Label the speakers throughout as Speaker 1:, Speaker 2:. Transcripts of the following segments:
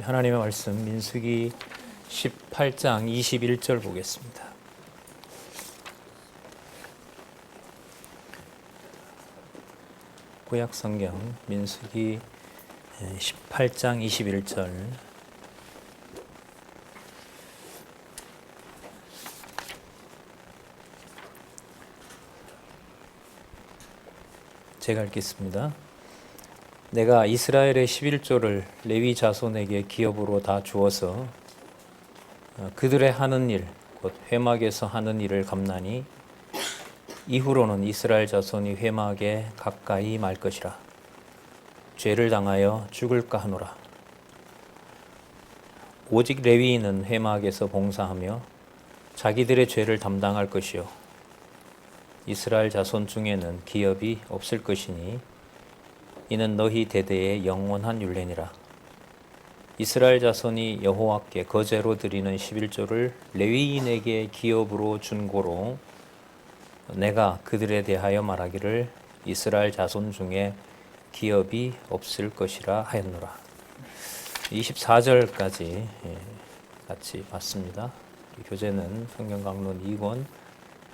Speaker 1: 하나님의 말씀 민수기 18장 21절 보겠습니다. 구약 성경 민수기 18장 21절. 제가 읽겠습니다. 내가 이스라엘의 11조를 레위 자손에게 기업으로 다 주어서 그들의 하는 일, 곧 회막에서 하는 일을 감나니 이후로는 이스라엘 자손이 회막에 가까이 말 것이라. 죄를 당하여 죽을까 하노라. 오직 레위인은 회막에서 봉사하며 자기들의 죄를 담당할 것이요 이스라엘 자손 중에는 기업이 없을 것이니 이는 너희 대대의 영원한 율례니라. 이스라엘 자손이 여호와께 거제로 드리는 11조를 레위인에게 기업으로 준 고로 내가 그들에 대하여 말하기를 이스라엘 자손 중에 기업이 없을 것이라 하였노라. 24절까지 같이 봤습니다. 교재는 성경 강론 2권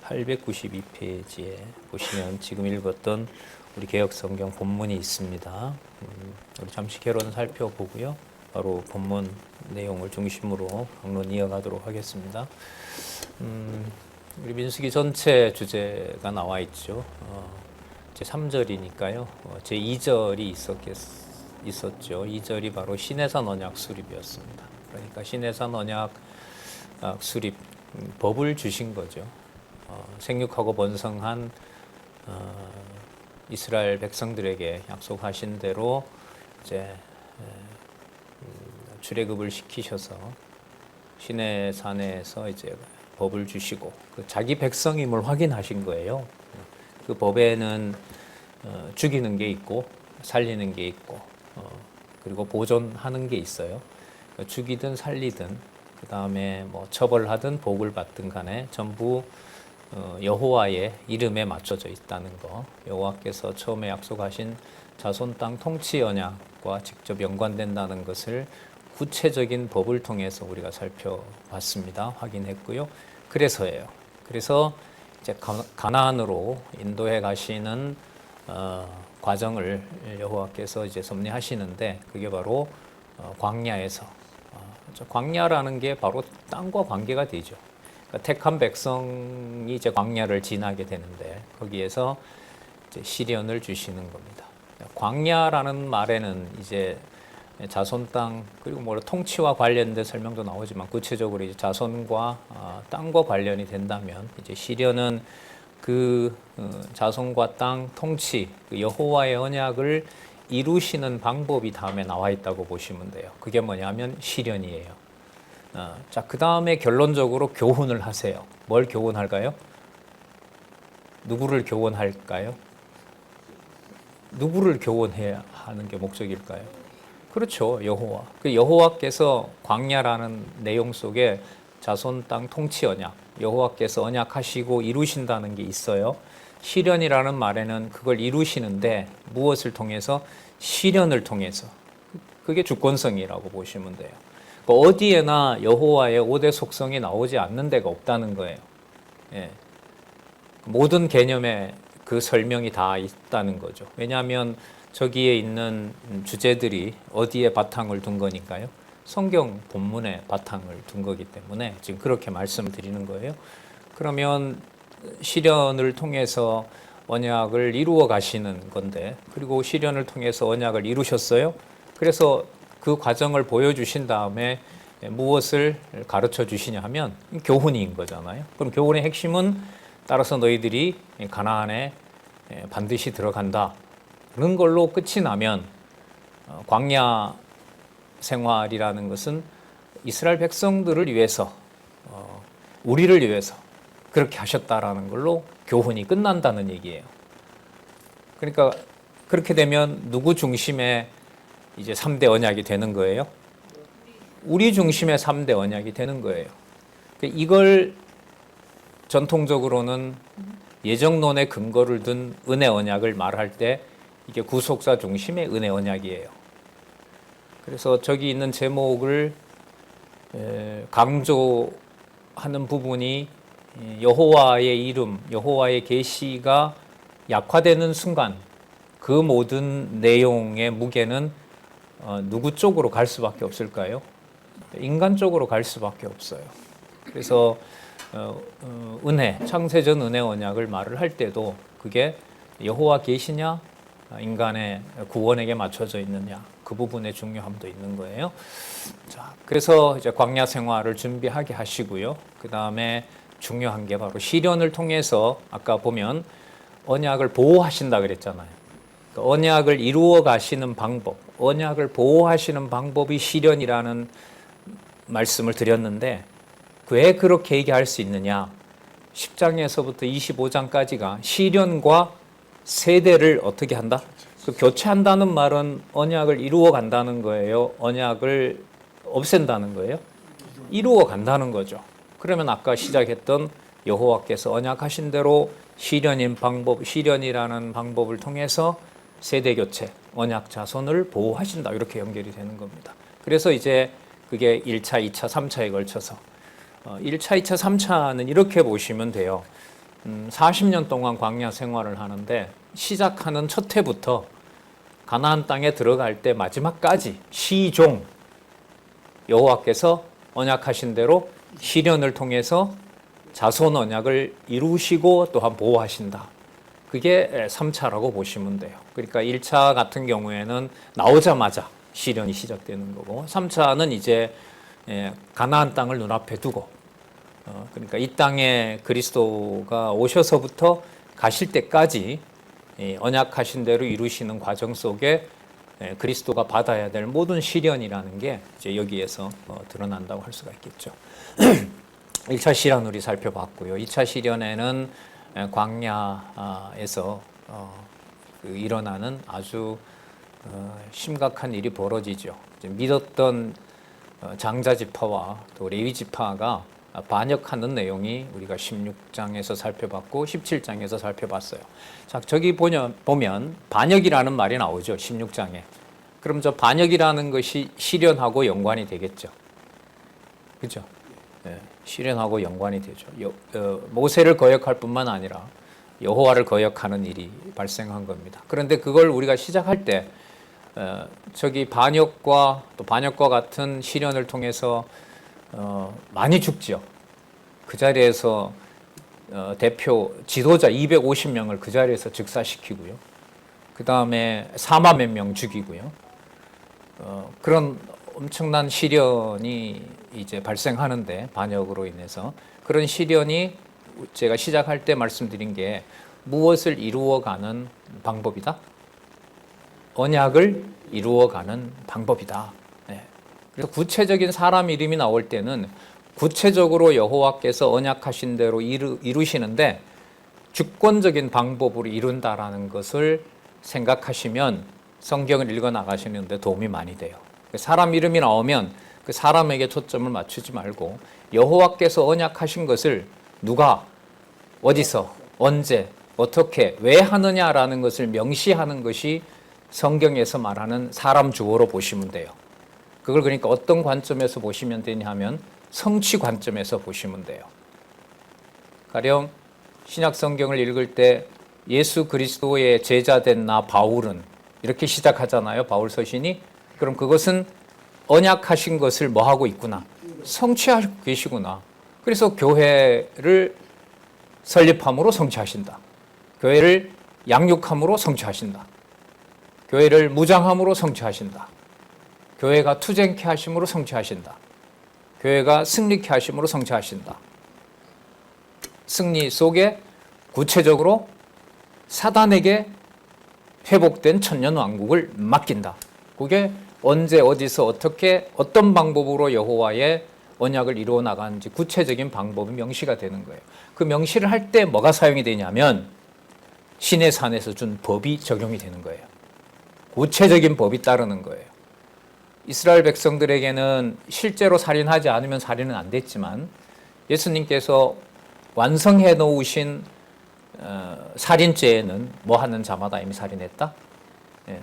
Speaker 1: 892페이지에 보시면 지금 읽었던 우리 개혁 성경 본문이 있습니다. 우리 잠시 개론 살펴보고요. 바로 본문 내용을 중심으로 강론 이어가도록 하겠습니다. 우리 민수기 전체 주제가 나와 있죠. 제 3절이니까요. 제 2절이 있었죠. 2절이 바로 시내산 언약 수립이었습니다. 그러니까 시내산 언약 수립 법을 주신 거죠. 생육하고 번성한 이스라엘 백성들에게 약속하신 대로 이제 출애굽을 시키셔서 시내산에서 이제 법을 주시고 그 자기 백성임을 확인하신 거예요. 그 법에는 죽이는 게 있고 살리는 게 있고 그리고 보존하는 게 있어요. 죽이든 살리든 그 다음에 뭐 처벌하든 복을 받든 간에 전부 여호와의 이름에 맞춰져 있다는 거, 여호와께서 처음에 약속하신 자손 땅 통치 언약과 직접 연관된다는 것을 구체적인 법을 통해서 우리가 살펴봤습니다. 확인했고요. 그래서예요. 그래서 이제 가나안으로 인도해 가시는 과정을 여호와께서 이제 섭리하시는데 그게 바로 광야에서 광야라는 게 바로 땅과 관계가 되죠. 택한 백성이 이제 광야를 지나게 되는데 거기에서 이제 시련을 주시는 겁니다. 광야라는 말에는 이제 자손 땅 그리고 뭐 통치와 관련된 설명도 나오지만 구체적으로 이제 자손과 땅과 관련이 된다면 이제 시련은 그 자손과 땅 통치 그 여호와의 언약을 이루시는 방법이 다음에 나와 있다고 보시면 돼요. 그게 뭐냐면 시련이에요. 자, 그 다음에 결론적으로 교훈을 하세요. 뭘 교훈할까요? 누구를 교훈할까요? 누구를 교훈해야 하는 게 목적일까요? 그렇죠. 여호와. 그 여호와께서 광야라는 내용 속에 자손 땅 통치 언약, 여호와께서 언약하시고 이루신다는 게 있어요. 시련이라는 말에는 그걸 이루시는데 무엇을 통해서? 시련을 통해서. 그게 주권성이라고 보시면 돼요. 어디에나 여호와의 5대 속성이 나오지 않는 데가 없다는 거예요. 예. 모든 개념에 그 설명이 다 있다는 거죠. 왜냐하면 저기에 있는 주제들이 어디에 바탕을 둔 거니까요. 성경 본문에 바탕을 둔 거기 때문에 지금 그렇게 말씀을 드리는 거예요. 그러면 시련을 통해서 언약을 이루어 가시는 건데 그리고 시련을 통해서 언약을 이루셨어요. 그래서 그 과정을 보여주신 다음에 무엇을 가르쳐 주시냐 하면 교훈인 거잖아요. 그럼 교훈의 핵심은 따라서 너희들이 가나안에 반드시 들어간다. 그런 걸로 끝이 나면 광야 생활이라는 것은 이스라엘 백성들을 위해서 우리를 위해서 그렇게 하셨다라는 걸로 교훈이 끝난다는 얘기예요. 그러니까 그렇게 되면 누구 중심의 이제 3대 언약이 되는 거예요. 우리 중심의 3대 언약이 되는 거예요. 이걸 전통적으로는 예정론의 근거를 둔 은혜 언약을 말할 때 이게 구속사 중심의 은혜 언약이에요. 그래서 저기 있는 제목을 강조하는 부분이 여호와의 이름, 여호와의 계시가 약화되는 순간 그 모든 내용의 무게는 누구 쪽으로 갈 수밖에 없을까요? 인간 쪽으로 갈 수밖에 없어요. 그래서 은혜, 창세전 은혜 언약을 말을 할 때도 그게 여호와 계시냐, 인간의 구원에게 맞춰져 있느냐, 그 부분의 중요함도 있는 거예요. 자, 그래서 이제 광야 생활을 준비하게 하시고요. 그 다음에 중요한 게 바로 시련을 통해서 아까 보면 언약을 보호하신다 그랬잖아요. 그러니까 언약을 이루어 가시는 방법, 언약을 보호하시는 방법이 시련이라는 말씀을 드렸는데 왜 그렇게 얘기할 수 있느냐? 10장에서부터 25장까지가 시련과 세대를 어떻게 한다? 그 교체한다는 말은 언약을 이루어 간다는 거예요? 언약을 없앤다는 거예요? 이루어 간다는 거죠. 그러면 아까 시작했던 여호와께서 언약하신 대로 시련인 방법, 시련이라는 방법을 통해서 세대 교체, 언약 자손을 보호하신다. 이렇게 연결이 되는 겁니다. 그래서 이제 그게 1차, 2차, 3차에 걸쳐서 1차, 2차, 3차는 이렇게 보시면 돼요. 40년 동안 광야 생활을 하는데 시작하는 첫 해부터 가나안 땅에 들어갈 때 마지막까지 시종 여호와께서 언약하신 대로 시련을 통해서 자손 언약을 이루시고 또한 보호하신다. 그게 3차라고 보시면 돼요. 그러니까 1차 같은 경우에는 나오자마자 시련이 시작되는 거고 3차는 이제 가나안 땅을 눈앞에 두고 그러니까 이 땅에 그리스도가 오셔서부터 가실 때까지 언약하신 대로 이루시는 과정 속에 그리스도가 받아야 될 모든 시련이라는 게 이제 여기에서 드러난다고 할 수가 있겠죠. 1차 시련 우리 살펴봤고요. 2차 시련에는 광야에서 일어나는 아주 심각한 일이 벌어지죠. 믿었던 장자 지파와 또 레위 지파가 반역하는 내용이 우리가 16장에서 살펴봤고 17장에서 살펴봤어요. 자, 저기 보면 반역이라는 말이 나오죠. 16장에. 그럼 저 반역이라는 것이 시련하고 연관이 되겠죠. 그렇죠? 네, 시련하고 연관이 되죠. 모세를 거역할 뿐만 아니라 여호와를 거역하는 일이 발생한 겁니다. 그런데 그걸 우리가 시작할 때 저기 반역과 또 반역과 같은 시련을 통해서 많이 죽죠. 그 자리에서 대표 지도자 250명을 그 자리에서 즉사시키고요. 그 다음에 4만 몇 명 죽이고요. 그런 엄청난 시련이 이제 발생하는데 반역으로 인해서 그런 시련이 제가 시작할 때 말씀드린 게 무엇을 이루어가는 방법이다? 언약을 이루어가는 방법이다. 네. 그래서 구체적인 사람 이름이 나올 때는 구체적으로 여호와께서 언약하신 대로 이루시는데 주권적인 방법으로 이룬다라는 것을 생각하시면 성경을 읽어 나가시는데 도움이 많이 돼요. 사람 이름이 나오면 그 사람에게 초점을 맞추지 말고 여호와께서 언약하신 것을 누가 어디서 언제 어떻게 왜 하느냐라는 것을 명시하는 것이 성경에서 말하는 사람 주어로 보시면 돼요. 그걸 그러니까 어떤 관점에서 보시면 되냐 하면 성취 관점에서 보시면 돼요. 가령 신약 성경을 읽을 때 예수 그리스도의 제자된 나 바울은 이렇게 시작하잖아요. 바울 서신이. 그럼 그것은 언약하신 것을 뭐 하고 있구나. 성취하고 계시구나. 그래서 교회를 설립함으로 성취하신다. 교회를 양육함으로 성취하신다. 교회를 무장함으로 성취하신다. 교회가 투쟁케 하심으로 성취하신다. 교회가 승리케 하심으로 성취하신다. 승리 속에 구체적으로 사단에게 회복된 천년왕국을 맡긴다. 그게 언제 어디서 어떻게 어떤 방법으로 여호와의 언약을 이루어 나가는지 구체적인 방법이 명시가 되는 거예요. 그 명시를 할 때 뭐가 사용이 되냐면 신의 산에서 준 법이 적용이 되는 거예요. 구체적인 법이 따르는 거예요. 이스라엘 백성들에게는 실제로 살인하지 않으면 살인은 안 됐지만 예수님께서 완성해 놓으신 살인죄에는 뭐 하는 자마다 이미 살인했다?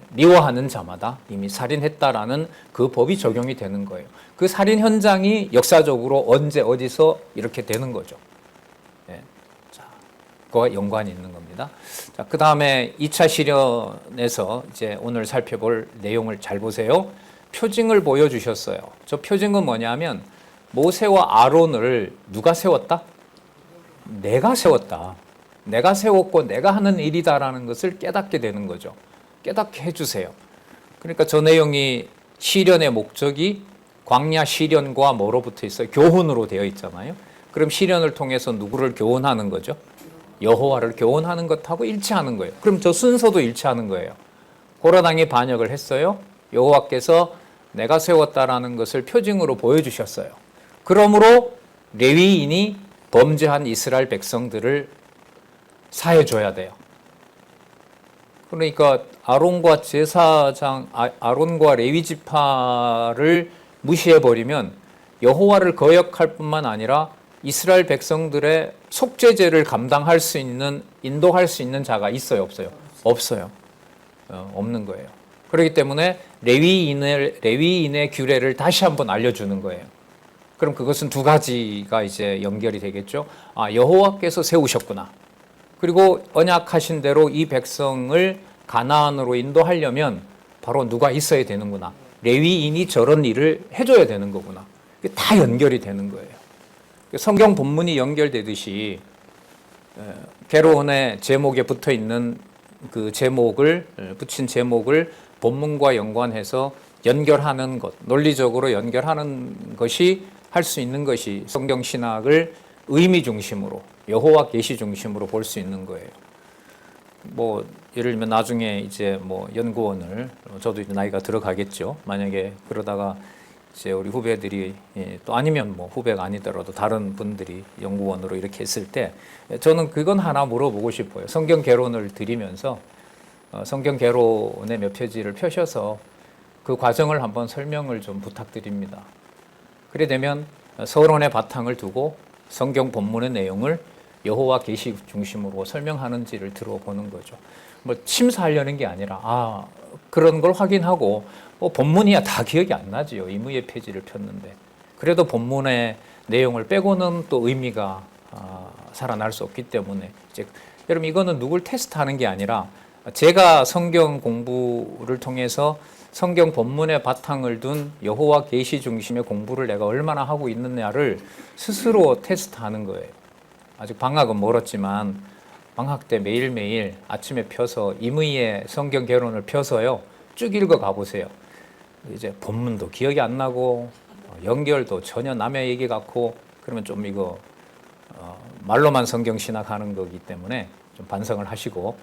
Speaker 1: 미워하는 자마다 이미 살인했다라는 그 법이 적용이 되는 거예요. 그 살인 현장이 역사적으로 언제 어디서 이렇게 되는 거죠. 자, 그와 연관이 있는 겁니다. 자, 그 다음에 2차 실현에서 이제 오늘 살펴볼 내용을 잘 보세요. 표징을 보여주셨어요. 저 표징은 뭐냐면 모세와 아론을 누가 세웠다? 내가 세웠다. 내가 세웠고 내가 하는 일이다라는 것을 깨닫게 되는 거죠. 깨닫게 해주세요. 그러니까 저 내용이 시련의 목적이 광야 시련과 뭐로 붙어 있어요? 교훈으로 되어 있잖아요. 그럼 시련을 통해서 누구를 교훈하는 거죠? 여호와를 교훈하는 것하고 일치하는 거예요. 그럼 저 순서도 일치하는 거예요. 고라당이 반역을 했어요. 여호와께서 내가 세웠다라는 것을 표징으로 보여주셨어요. 그러므로 레위인이 범죄한 이스라엘 백성들을 사해줘야 돼요. 그러니까 아론과 제사장, 아론과 레위 지파를 무시해버리면 여호와를 거역할 뿐만 아니라 이스라엘 백성들의 속죄제를 감당할 수 있는, 인도할 수 있는 자가 있어요, 없어요? 없어요. 없는 거예요. 그렇기 때문에 레위인의 규례를 다시 한번 알려주는 거예요. 그럼 그것은 두 가지가 이제 연결이 되겠죠. 아, 여호와께서 세우셨구나. 그리고 언약하신 대로 이 백성을 가나안으로 인도하려면 바로 누가 있어야 되는구나. 레위인이 저런 일을 해줘야 되는 거구나. 이게 다 연결이 되는 거예요. 성경 본문이 연결되듯이 개론의 제목에 붙어 있는 그 제목을 붙인 제목을 본문과 연관해서 연결하는 것, 논리적으로 연결하는 것이 할 수 있는 것이 성경 신학을 의미 중심으로 여호와 계시 중심으로 볼 수 있는 거예요. 뭐 예를 들면 나중에 이제 뭐 연구원을 저도 이제 나이가 들어가겠죠. 만약에 그러다가 이제 우리 후배들이 또 아니면 뭐 후배가 아니더라도 다른 분들이 연구원으로 이렇게 했을 때 저는 그건 하나 물어보고 싶어요. 성경 개론을 드리면서 성경 개론의 몇 페이지를 펴셔서 그 과정을 한번 설명을 좀 부탁드립니다. 그래 되면 서론의 바탕을 두고 성경 본문의 내용을 여호와 계시 중심으로 설명하는지를 들어보는 거죠. 뭐 심사하려는 게 아니라 그런 걸 확인하고 본문이야 다 기억이 안 나지요. 의무의 페이지를 폈는데 그래도 본문의 내용을 빼고는 또 의미가 살아날 수 없기 때문에 이제 여러분 이거는 누굴 테스트하는 게 아니라 제가 성경 공부를 통해서 성경 본문의 바탕을 둔 여호와 계시 중심의 공부를 내가 얼마나 하고 있느냐를 스스로 테스트하는 거예요. 아직 방학은 멀었지만 방학 때 매일매일 아침에 펴서 임의의 성경 개론을 펴서요 쭉 읽어 가보세요. 이제 본문도 기억이 안 나고 연결도 전혀 남의 얘기 같고 그러면 좀 이거 말로만 성경 신학하는 거기 때문에 좀 반성을 하시고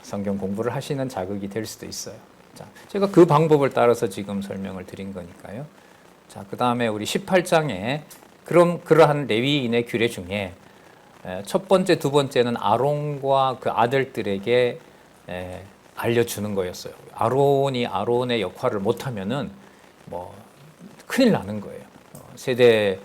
Speaker 1: 성경 공부를 하시는 자극이 될 수도 있어요. 자, 제가 그 방법을 따라서 지금 설명을 드린 거니까요. 자, 그 다음에 우리 18장에 그럼 그러한 레위인의 규례 중에 첫 번째, 두 번째는 아론과 그 아들들에게 알려주는 거였어요. 아론이 아론의 역할을 못하면은 뭐 큰일 나는 거예요. 세대가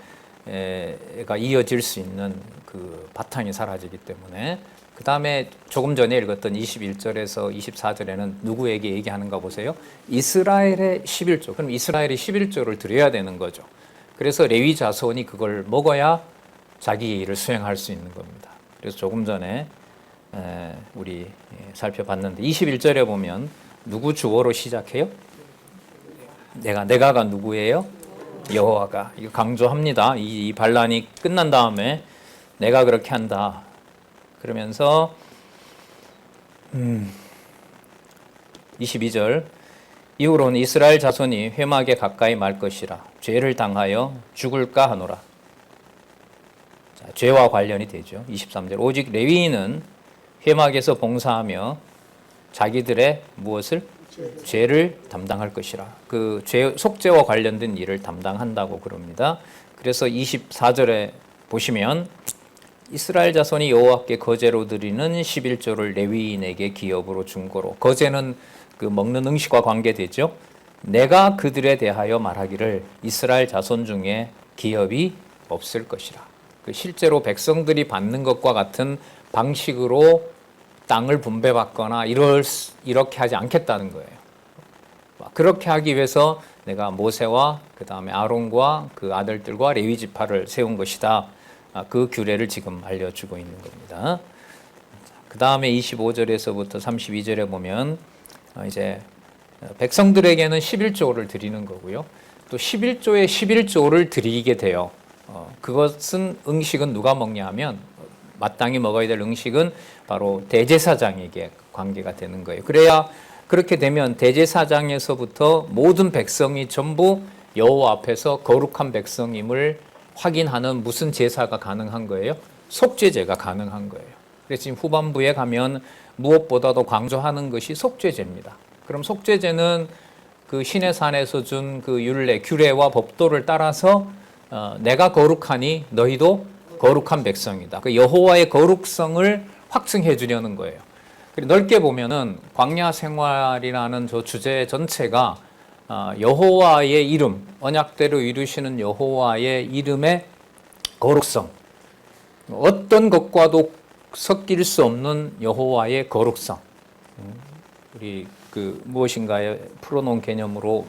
Speaker 1: 이어질 수 있는 그 바탕이 사라지기 때문에. 그 다음에 조금 전에 읽었던 21절에서 24절에는 누구에게 얘기하는가 보세요. 이스라엘의 11조. 그럼 이스라엘이 11조를 드려야 되는 거죠. 그래서 레위 자손이 그걸 먹어야 자기 일을 수행할 수 있는 겁니다. 그래서 조금 전에 우리 살펴봤는데 21절에 보면 누구 주어로 시작해요? 내가가 누구예요? 여호와가. 이거 강조합니다. 이 반란이 끝난 다음에 내가 그렇게 한다. 그러면서 22절 이후로는 이스라엘 자손이 회막에 가까이 말 것이라 죄를 당하여 죽을까 하노라. 자, 죄와 관련이 되죠. 23절 오직 레위인은 회막에서 봉사하며 자기들의 무엇을? 죄를 담당할 것이라. 그 죄 속죄와 관련된 일을 담당한다고 그럽니다. 그래서 24절에 보시면 이스라엘 자손이 여호와께 거제로 드리는 11조를 레위인에게 기업으로 중고로. 거제는 그 먹는 음식과 관계되죠. 내가 그들에 대하여 말하기를 이스라엘 자손 중에 기업이 없을 것이라. 그 실제로 백성들이 받는 것과 같은 방식으로 땅을 분배받거나 이렇게 하지 않겠다는 거예요. 그렇게 하기 위해서 내가 모세와 그 다음에 아론과 그 아들들과 레위 지파를 세운 것이다. 그 규례를 지금 알려주고 있는 겁니다. 그 다음에 25절에서부터 32절에 보면 이제 백성들에게는 11조를 드리는 거고요. 또 11조에 11조를 드리게 돼요. 그것은 음식은 누가 먹냐 하면 마땅히 먹어야 될 음식은 바로 대제사장에게 관계가 되는 거예요. 그래야 그렇게 되면 대제사장에서부터 모든 백성이 전부 여호와 앞에서 거룩한 백성임을 확인하는 무슨 제사가 가능한 거예요? 속죄제가 가능한 거예요. 그래서 지금 후반부에 가면 무엇보다도 강조하는 것이 속죄제입니다. 그럼 속죄제는 그 신의 산에서 준 그 율례, 규례와 법도를 따라서 내가 거룩하니 너희도 거룩한 백성이다. 그 여호와의 거룩성을 확증해 주려는 거예요. 넓게 보면은 광야 생활이라는 저 주제 전체가 여호와의 이름, 언약대로 이루시는 여호와의 이름의 거룩성, 어떤 것과도 섞일 수 없는 여호와의 거룩성. 우리 그 무엇인가에 풀어놓은 개념으로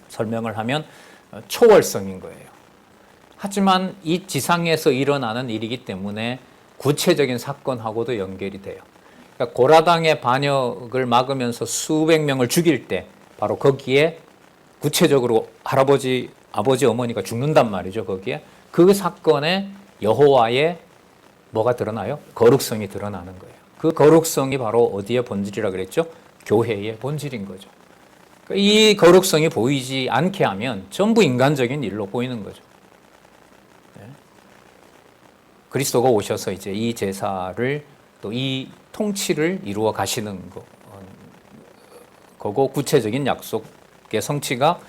Speaker 1: 설명을 하면 초월성인 거예요. 하지만 이 지상에서 일어나는 일이기 때문에 구체적인 사건하고도 연결이 돼요. 그러니까 고라당의 반역을 막으면서 수백 명을 죽일 때 바로 거기에 구체적으로 할아버지, 아버지, 어머니가 죽는단 말이죠. 거기에 그 사건에 여호와의 뭐가 드러나요? 거룩성이 드러나는 거예요. 그 거룩성이 바로 어디의 본질이라 그랬죠? 교회의 본질인 거죠. 이 거룩성이 보이지 않게 하면 전부 인간적인 일로 보이는 거죠. 그리스도가 오셔서 이제 이 제사를 또 이 통치를 이루어 가시는 거고, 구체적인 약속의 성취가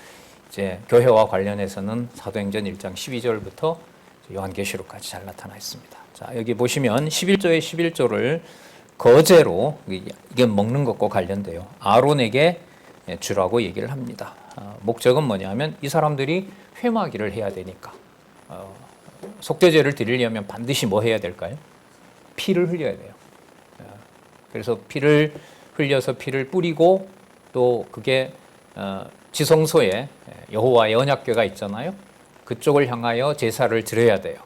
Speaker 1: 이제 교회와 관련해서는 사도행전 1장 12절부터 요한계시록까지 잘 나타나 있습니다. 자, 여기 보시면 11조의 11조를 거제로, 이게 먹는 것과 관련돼요. 아론에게 주라고 얘기를 합니다. 목적은 뭐냐면 이 사람들이 회마기를 해야 되니까 속죄제를 드리려면 반드시 뭐 해야 될까요? 피를 흘려야 돼요. 그래서 피를 흘려서 피를 뿌리고 또 그게 지성소에 여호와의 언약궤가 있잖아요. 그쪽을 향하여 제사를 드려야 돼요.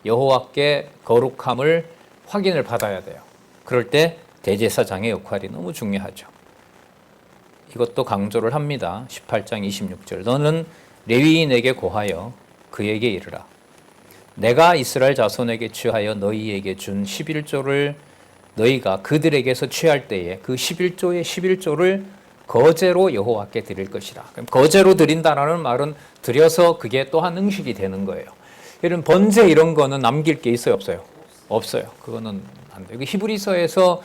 Speaker 1: 여호와께 거룩함을 확인을 받아야 돼요. 그럴 때 대제사장의 역할이 너무 중요하죠. 이것도 강조를 합니다. 18장 26절. 너는 레위인에게 고하여 그에게 이르라. 내가 이스라엘 자손에게 취하여 너희에게 준 11조를 너희가 그들에게서 취할 때에 그 11조의 11조를 거제로 여호와께 드릴 것이라. 그럼 거제로 드린다라는 말은 드려서 그게 또한 음식이 되는 거예요. 이런 번제 이런 거는 남길 게 있어요, 없어요? 없어요. 그거는 안 돼요. 히브리서에서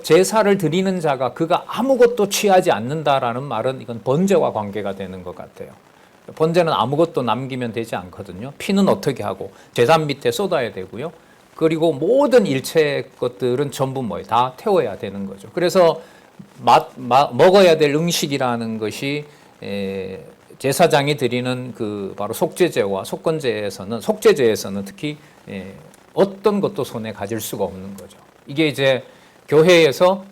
Speaker 1: 제사를 드리는 자가 그가 아무것도 취하지 않는다라는 말은 이건 번제와 관계가 되는 것 같아요. 번제는 아무것도 남기면 되지 않거든요. 피는 어떻게 하고 제단 밑에 쏟아야 되고요. 그리고 모든 일체 것들은 전부 뭐예요? 다 태워야 되는 거죠. 그래서 먹어야 될 음식이라는 것이 제사장이 드리는 그 바로 속죄제와 속죄제에서는 특히 어떤 것도 손에 가질 수가 없는 거죠. 이게 이제 교회에서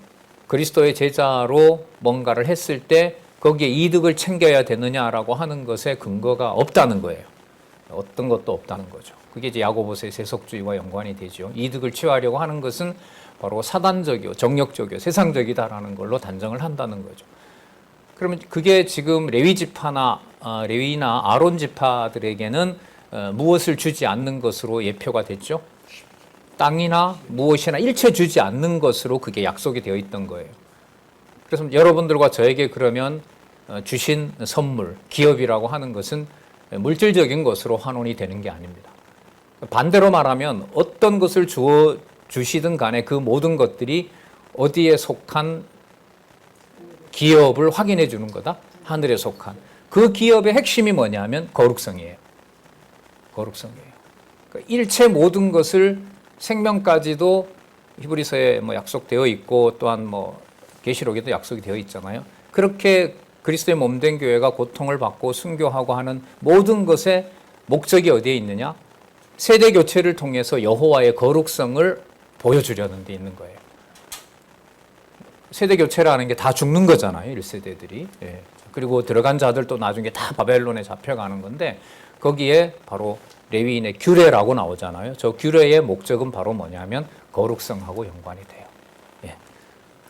Speaker 1: 그리스도의 제자로 뭔가를 했을 때 거기에 이득을 챙겨야 되느냐라고 하는 것에 근거가 없다는 거예요. 어떤 것도 없다는 거죠. 그게 이제 야고보서의 세속주의와 연관이 되죠. 이득을 취하려고 하는 것은 바로 사단적이요, 정력적이요, 세상적이다라는 걸로 단정을 한다는 거죠. 그러면 그게 지금 레위나 아론 지파들에게는 무엇을 주지 않는 것으로 예표가 됐죠. 땅이나 무엇이나 일체 주지 않는 것으로 그게 약속이 되어 있던 거예요. 그래서 여러분들과 저에게 그러면 주신 선물, 기업이라고 하는 것은 물질적인 것으로 환원이 되는 게 아닙니다. 반대로 말하면 어떤 것을 주시든 간에 그 모든 것들이 어디에 속한 기업을 확인해 주는 거다. 하늘에 속한. 그 기업의 핵심이 뭐냐면 거룩성이에요. 거룩성이에요. 그러니까 일체 모든 것을 생명까지도 히브리서에 뭐 약속되어 있고 또한 뭐 계시록에도 약속이 되어 있잖아요. 그렇게 그리스도의 몸된 교회가 고통을 받고 순교하고 하는 모든 것의 목적이 어디에 있느냐? 세대 교체를 통해서 여호와의 거룩성을 보여주려는 데 있는 거예요. 세대 교체라는 게 다 죽는 거잖아요. 1세대들이. 예. 그리고 들어간 자들도 나중에 다 바벨론에 잡혀가는 건데 거기에 바로 레위인의 규례라고 나오잖아요. 저 규례의 목적은 바로 뭐냐면 거룩성하고 연관이 돼요. 예.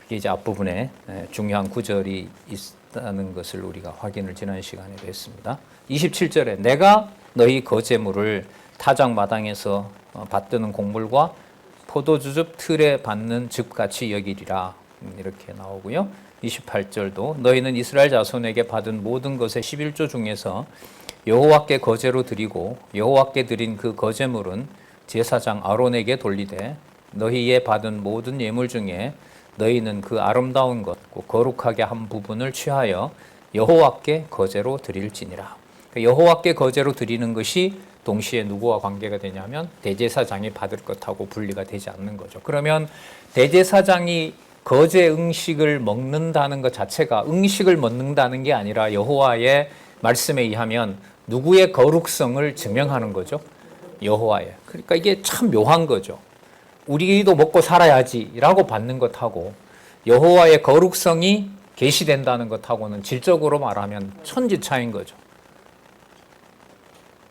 Speaker 1: 그게 이제 앞부분에 중요한 구절이 있다는 것을 우리가 확인을 지난 시간에 했습니다. 27절에 내가 너희 거제물을 타작 마당에서 받드는 곡물과 포도주즙 틀에 받는 즙같이 여기리라. 이렇게 나오고요. 28절도 너희는 이스라엘 자손에게 받은 모든 것의 11조 중에서 여호와께 거제로 드리고 여호와께 드린 그 거제물은 제사장 아론에게 돌리되 너희의 받은 모든 예물 중에 너희는 그 아름다운 것 거룩하게 한 부분을 취하여 여호와께 거제로 드릴지니라. 여호와께 거제로 드리는 것이 동시에 누구와 관계가 되냐면 대제사장이 받을 것하고 분리가 되지 않는 거죠. 그러면 대제사장이 거제 음식을 먹는다는 것 자체가 음식을 먹는다는 게 아니라 여호와의 말씀에 의하면 누구의 거룩성을 증명하는 거죠. 여호와의. 그러니까 이게 참 묘한 거죠. 우리도 먹고 살아야지라고 받는 것하고 여호와의 거룩성이 계시된다는 것하고는 질적으로 말하면 천지차이인 거죠.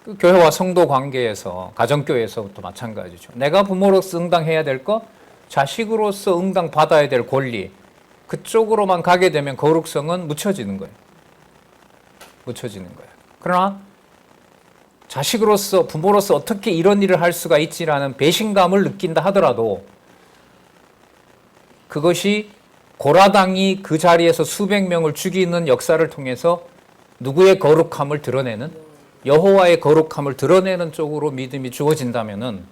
Speaker 1: 그 교회와 성도 관계에서 가정교회에서부터 마찬가지죠. 내가 부모로서 응당해야 될 것, 자식으로서 응당받아야 될 권리 그쪽으로만 가게 되면 거룩성은 묻혀지는 거예요. 묻혀지는 거예요. 그러나 자식으로서 부모로서 어떻게 이런 일을 할 수가 있지라는 배신감을 느낀다 하더라도 그것이 고라당이 그 자리에서 수백 명을 죽이는 역사를 통해서 누구의 거룩함을 드러내는 여호와의 거룩함을 드러내는 쪽으로 믿음이 주어진다면은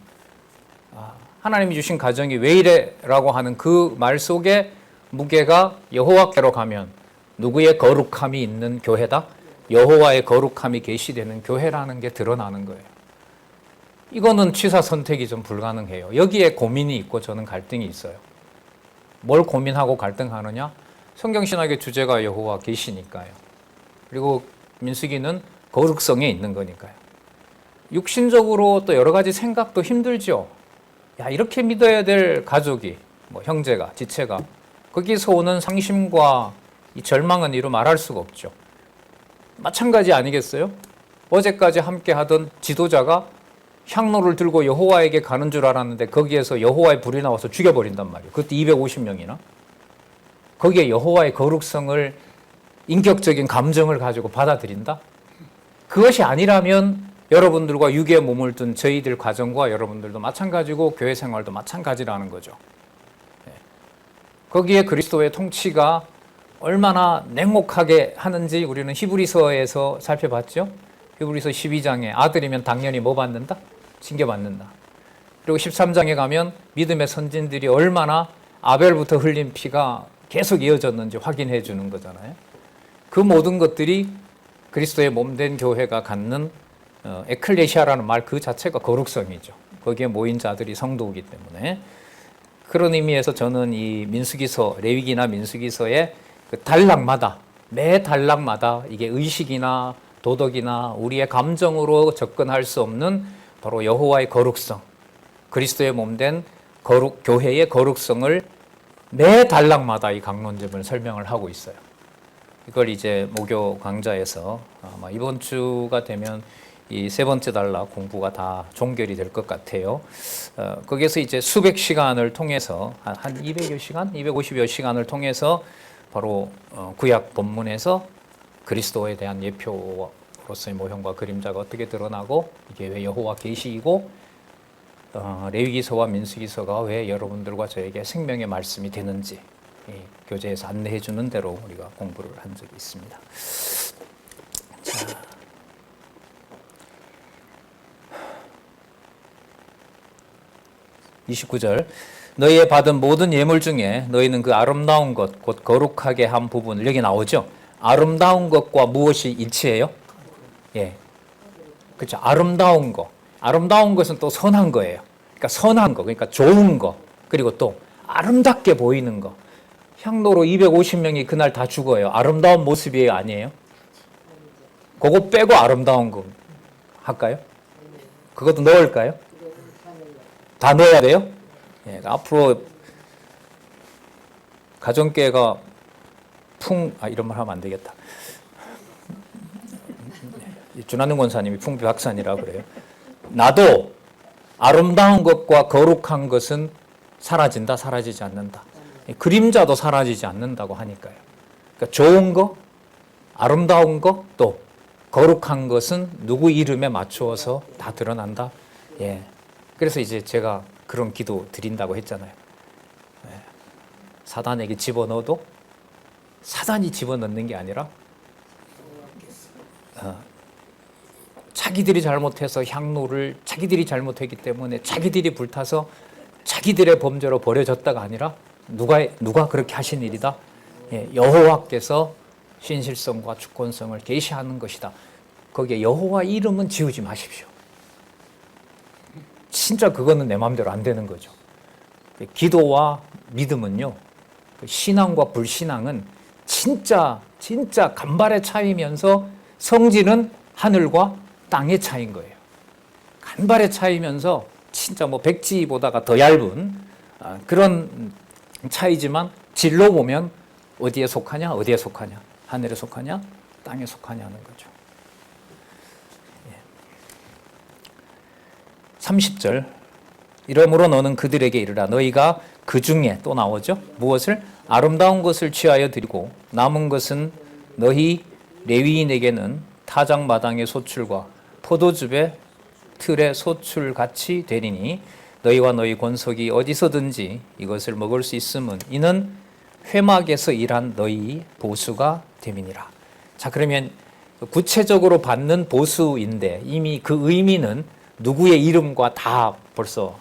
Speaker 1: 하나님이 주신 가정이 왜 이래라고 하는 그 말 속에 무게가 여호와께로 가면 누구의 거룩함이 있는 교회다? 여호와의 거룩함이 계시되는 교회라는 게 드러나는 거예요. 이거는 취사 선택이 좀 불가능해요. 여기에 고민이 있고 저는 갈등이 있어요. 뭘 고민하고 갈등하느냐? 성경신학의 주제가 여호와 계시니까요. 그리고 민수기는 거룩성에 있는 거니까요. 육신적으로 또 여러 가지 생각도 힘들죠. 야, 이렇게 믿어야 될 가족이, 형제가, 지체가, 거기서 오는 상심과 이 절망은 이루 말할 수가 없죠. 마찬가지 아니겠어요? 어제까지 함께 하던 지도자가 향로를 들고 여호와에게 가는 줄 알았는데 거기에서 여호와의 불이 나와서 죽여버린단 말이에요. 그것도 250명이나. 거기에 여호와의 거룩성을 인격적인 감정을 가지고 받아들인다? 그것이 아니라면 여러분들과 육의 몸을 둔 저희들 가정과 여러분들도 마찬가지고 교회 생활도 마찬가지라는 거죠. 거기에 그리스도의 통치가 얼마나 냉혹하게 하는지 우리는 히브리서에서 살펴봤죠. 히브리서 12장에 아들이면 당연히 뭐 받는다? 징계받는다. 그리고 13장에 가면 믿음의 선진들이 얼마나 아벨부터 흘린 피가 계속 이어졌는지 확인해 주는 거잖아요. 그 모든 것들이 그리스도의 몸된 교회가 갖는 에클레시아라는 말 그 자체가 거룩성이죠. 거기에 모인 자들이 성도이기 때문에 그런 의미에서 저는 이 민수기서, 레위기나 민수기서의 그 단락마다 매 단락마다 이게 의식이나 도덕이나 우리의 감정으로 접근할 수 없는 바로 여호와의 거룩성, 그리스도의 몸된 거룩 교회의 거룩성을 매 단락마다 이 강론점을 설명을 하고 있어요. 이걸 이제 목요 강좌에서 아마 이번 주가 되면 이 세 번째 단락 공부가 다 종결이 될 것 같아요. 거기에서 이제 수백 시간을 통해서 한 200여 시간, 250여 시간을 통해서 바로 구약 본문에서 그리스도에 대한 예표로서의 모형과 그림자가 어떻게 드러나고 이게 왜 여호와 계시이고 레위기서와 민수기서가 왜 여러분들과 저에게 생명의 말씀이 되는지 교재에서 안내해 주는 대로 우리가 공부를 한 적이 있습니다. 자, 29절 너희의 받은 모든 예물 중에 너희는 그 아름다운 것 곧 거룩하게 한 부분을 여기 나오죠. 아름다운 것과 무엇이 일치해요? 예, 그렇죠. 아름다운 것. 아름다운 것은 또 선한 거예요. 그러니까 선한 거, 그러니까 좋은 거, 그리고 또 아름답게 보이는 거. 향로로 250명이 그날 다 죽어요. 아름다운 모습이에요, 아니에요? 그거 빼고 아름다운 거 할까요? 그것도 넣을까요? 다 넣어야 돼요? 예, 앞으로 가정교회가 이런 말 하면 안 되겠다. 준하는 권사님이 풍비박산이라고 그래요. 나도 아름다운 것과 거룩한 것은 사라진다, 사라지지 않는다. 그림자도 사라지지 않는다고 하니까요. 그러니까 좋은 거, 아름다운 거, 또 거룩한 것은 누구 이름에 맞추어서 다 드러난다. 예. 그래서 이제 제가 그런 기도 드린다고 했잖아요. 예. 사단에게 집어넣어도 사단이 집어넣는 게 아니라 자기들이 잘못해서 향로를 자기들이 잘못했기 때문에 자기들이 불타서 자기들의 범죄로 버려졌다가 아니라 누가 그렇게 하신 일이다. 예, 여호와께서 신실성과 주권성을 계시하는 것이다. 거기에 여호와 이름은 지우지 마십시오. 진짜 그거는 내 마음대로 안 되는 거죠. 기도와 믿음은요, 신앙과 불신앙은 진짜 간발의 차이면서 성질은 하늘과 땅의 차이인 거예요. 간발의 차이면서 진짜 뭐 백지보다가 더 얇은 그런 차이지만 질로 보면 어디에 속하냐, 하늘에 속하냐, 땅에 속하냐 하는 거죠. 30절 이러므로 너는 그들에게 이르라 너희가 그 중에 또 나오죠. 무엇을? 아름다운 것을 취하여 드리고 남은 것은 너희 레위인에게는 타작마당의 소출과 포도즙의 틀의 소출같이 되리니 너희와 너희 권속이 어디서든지 이것을 먹을 수 있음은 이는 회막에서 일한 너희 보수가 됨이니라. 자, 그러면 구체적으로 받는 보수인데 이미 그 의미는 누구의 이름과 다 벌써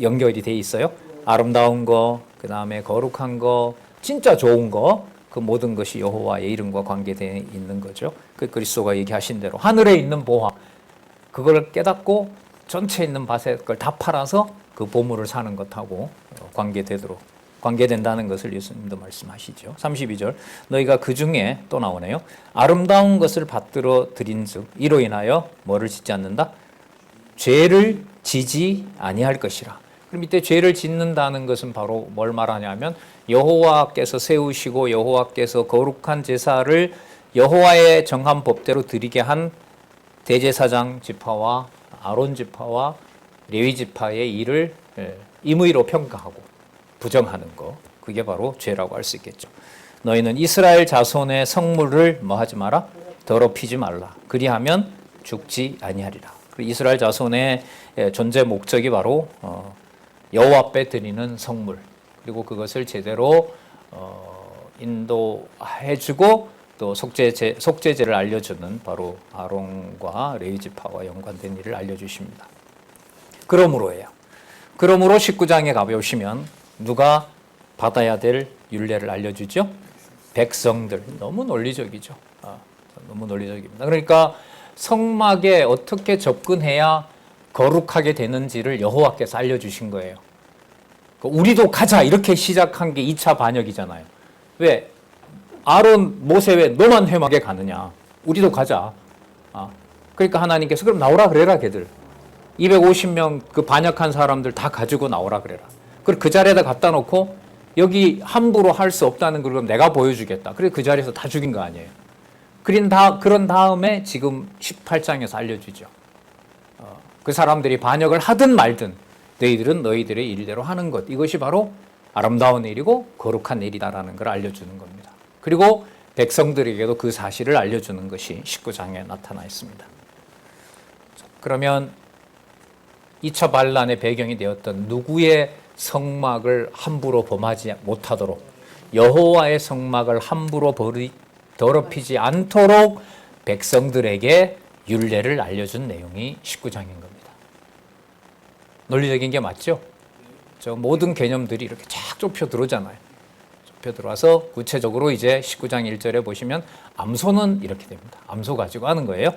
Speaker 1: 연결이 돼 있어요. 아름다운 거, 그 다음에 거룩한 거, 진짜 좋은 거, 그 모든 것이 여호와의 이름과 관계되어 있는 거죠. 그 그리스도가 얘기하신 대로 하늘에 있는 보화, 그걸 깨닫고 전체에 있는 밭에 그걸 다 팔아서 그 보물을 사는 것하고 관계된다는 것을 예수님도 말씀하시죠. 32절 너희가 그 중에 또 나오네요. 아름다운 것을 받들어 드린즉 이로 인하여 뭐를 짓지 않는다? 죄를 지지 아니할 것이라. 그럼 이때 죄를 짓는다는 것은 바로 뭘 말하냐면 여호와께서 세우시고 여호와께서 거룩한 제사를 여호와의 정한 법대로 드리게 한 대제사장 지파와 아론 지파와 레위 지파의 일을 임의로 평가하고 부정하는 거, 그게 바로 죄라고 할 수 있겠죠. 너희는 이스라엘 자손의 성물을 뭐 하지 마라? 더럽히지 말라. 그리하면 죽지 아니하리라. 이스라엘 자손의 존재 목적이 바로 여호와 앞에 드리는 성물, 그리고 그것을 제대로 인도해주고 또 속죄제를 알려주는 바로 아론과 레위 지파와 연관된 일을 알려주십니다. 그러므로 19장에 가보시면 누가 받아야 될 율례를 알려주죠? 백성들. 너무 논리적이죠. 너무 논리적입니다. 그러니까 성막에 어떻게 접근해야 거룩하게 되는지를 여호와께서 알려주신 거예요. 우리도 가자 이렇게 시작한 게 2차 반역이잖아요. 왜? 아론, 모세 왜 너만 회막에 가느냐? 우리도 가자. 그러니까 하나님께서 그럼 나오라 그래라 걔들. 250명 그 반역한 사람들 다 가지고 나오라 그래라. 그리고 그 자리에다 갖다 놓고 여기 함부로 할 수 없다는 걸 그럼 내가 보여주겠다. 그래서 그 자리에서 다 죽인 거 아니에요. 그런 다음에 지금 18장에서 알려주죠. 그 사람들이 반역을 하든 말든 너희들은 너희들의 일대로 하는 것. 이것이 바로 아름다운 일이고 거룩한 일이다라는 걸 알려주는 겁니다. 그리고 백성들에게도 그 사실을 알려주는 것이 19장에 나타나 있습니다. 그러면 2차 반란의 배경이 되었던 누구의 성막을 함부로 범하지 못하도록 여호와의 성막을 함부로 더럽히지 않도록 백성들에게 율례를 알려준 내용이 19장인 겁니다. 논리적인 게 맞죠? 저 모든 개념들이 이렇게 쫙 좁혀 들어오잖아요. 좁혀 들어와서 구체적으로 이제 19장 1절에 보시면 암소는 이렇게 됩니다. 암소 가지고 하는 거예요.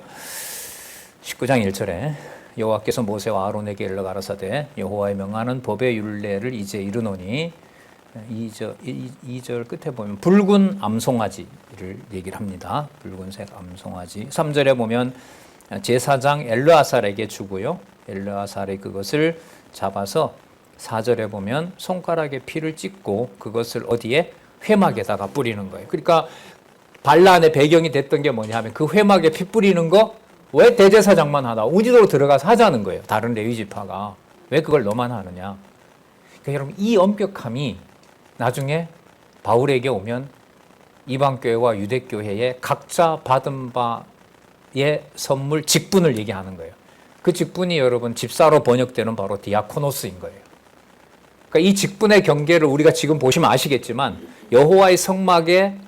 Speaker 1: 19장 1절에 여호와께서 모세와 아론에게 일러 가라사대 여호와의 명하는 법의 율례를 이제 이르노니 2절 끝에 보면 붉은 암송아지를 얘기를 합니다. 붉은색 암송아지. 3절에 보면 제사장 엘르아살에게 주고요. 엘르아살이 그것을 잡아서 4절에 보면 손가락에 피를 찍고 그것을 어디에? 회막에다가 뿌리는 거예요. 그러니까 반란의 배경이 됐던 게 뭐냐 하면 그 회막에 피 뿌리는 거 왜 대제사장만 하다 우지도로 들어가서 하자는 거예요. 다른 레위 지파가. 왜 그걸 너만 하느냐. 그러니까 여러분 이 엄격함이 나중에 바울에게 오면 이방교회와 유대교회에 각자 받은 바의 선물 직분을 얘기하는 거예요. 그 직분이 여러분 집사로 번역되는 바로 디아코노스인 거예요. 그러니까 이 직분의 경계를 우리가 지금 보시면 아시겠지만 여호와의 성막에